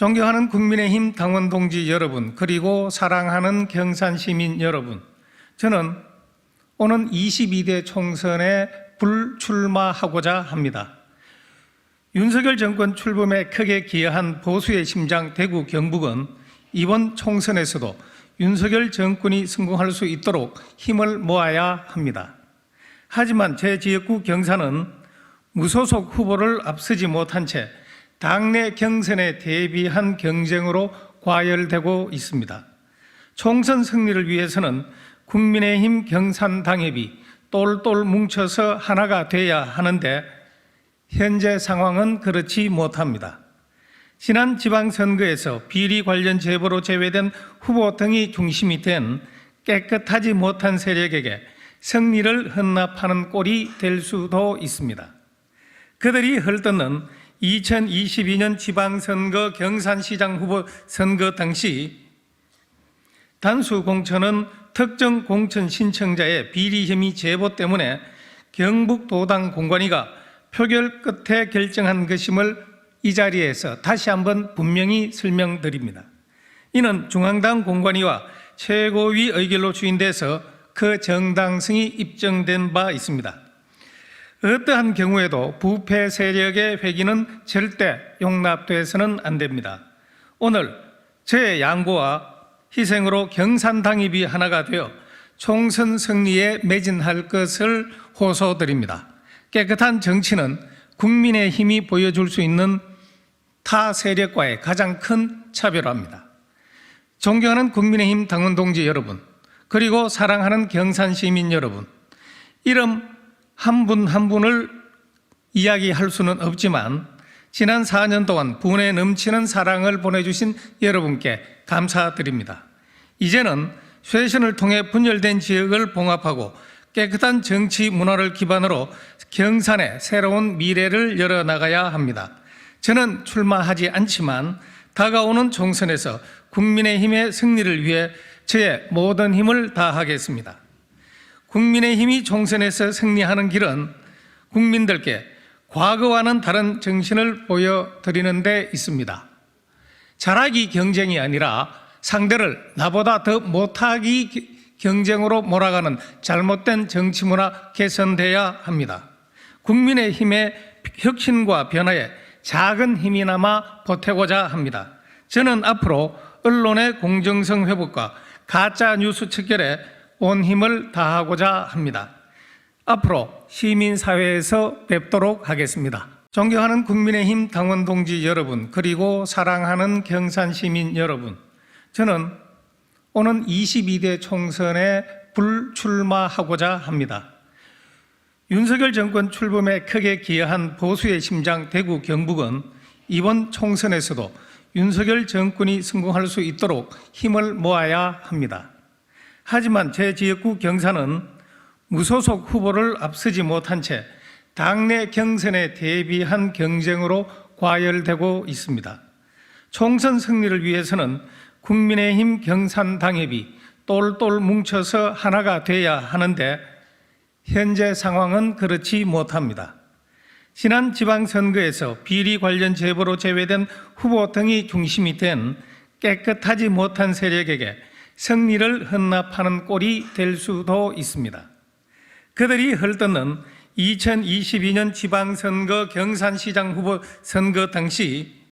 존경하는 국민의힘 당원 동지 여러분, 그리고 사랑하는 경산 시민 여러분, 저는 오는 22대 총선에 불출마하고자 합니다. 윤석열 정권 출범에 크게 기여한 보수의 심장 대구 경북은 이번 총선에서도 윤석열 정권이 성공할 수 있도록 힘을 모아야 합니다. 하지만 제 지역구 경산은 무소속 후보를 앞서지 못한 채 당내 경선에 대비한 경쟁으로 과열되고 있습니다. 총선 승리를 위해서는 국민의힘 경산 당협이 똘똘 뭉쳐서 하나가 돼야 하는데 현재 상황은 그렇지 못합니다. 지난 지방선거에서 비리 관련 제보로 제외된 후보 등이 중심이 된 깨끗하지 못한 세력에게 승리를 헌납하는 꼴이 될 수도 있습니다. 그들이 헐뜯는 2022년 지방선거 경산시장 후보 선거 당시 단수 공천은 특정 공천 신청자의 비리 혐의 제보 때문에 경북도당 공관위가 표결 끝에 결정한 것임을 이 자리에서 다시 한번 분명히 설명드립니다. 이는 중앙당 공관위와 최고위 의결로 추인돼서 그 정당성이 입증된 바 있습니다. 어떠한 경우에도 부패 세력의 회기는 절대 용납돼서는 안 됩니다. 오늘 저의 양보와 희생으로 경산 당협이 하나가 되어 총선 승리에 매진할 것을 호소드립니다. 깨끗한 정치는 국민의 힘이 보여줄 수 있는 타 세력과의 가장 큰 차별화입니다. 존경하는 국민의힘 당원 동지 여러분, 그리고 사랑하는 경산 시민 여러분, 이름 한 분 한 분을 이야기할 수는 없지만 지난 4년 동안 분에 넘치는 사랑을 보내주신 여러분께 감사드립니다. 이제는 쇄신을 통해 분열된 지역을 봉합하고 깨끗한 정치 문화를 기반으로 경산의 새로운 미래를 열어나가야 합니다. 저는 출마하지 않지만 다가오는 총선에서 국민의힘의 승리를 위해 저의 모든 힘을 다하겠습니다. 국민의힘이 총선에서 승리하는 길은 국민들께 과거와는 다른 정신을 보여드리는 데 있습니다. 잘하기 경쟁이 아니라 상대를 나보다 더 못하기 경쟁으로 몰아가는 잘못된 정치 문화 개선돼야 합니다. 국민의힘의 혁신과 변화에 작은 힘이나마 보태고자 합니다. 저는 앞으로 언론의 공정성 회복과 가짜 뉴스 척결에 온 힘을 다하고자 합니다. 앞으로 시민사회에서 뵙도록 하겠습니다. 존경하는 국민의힘 당원 동지 여러분, 그리고 사랑하는 경산 시민 여러분, 저는 오는 22대 총선에 불출마하고자 합니다. 윤석열 정권 출범에 크게 기여한 보수의 심장 대구 경북은 이번 총선에서도 윤석열 정권이 성공할 수 있도록 힘을 모아야 합니다. 하지만 제 지역구 경산은 무소속 후보를 앞서지 못한 채 당내 경선에 대비한 경쟁으로 과열되고 있습니다. 총선 승리를 위해서는 국민의힘 경산 당협이 똘똘 뭉쳐서 하나가 돼야 하는데 현재 상황은 그렇지 못합니다. 지난 지방선거에서 비리 관련 제보로 제외된 후보 등이 중심이 된 깨끗하지 못한 세력에게 승리를 헌납하는 꼴이 될 수도 있습니다. 그들이 헐뜯는 2022년 지방선거 경산시장 후보 선거 당시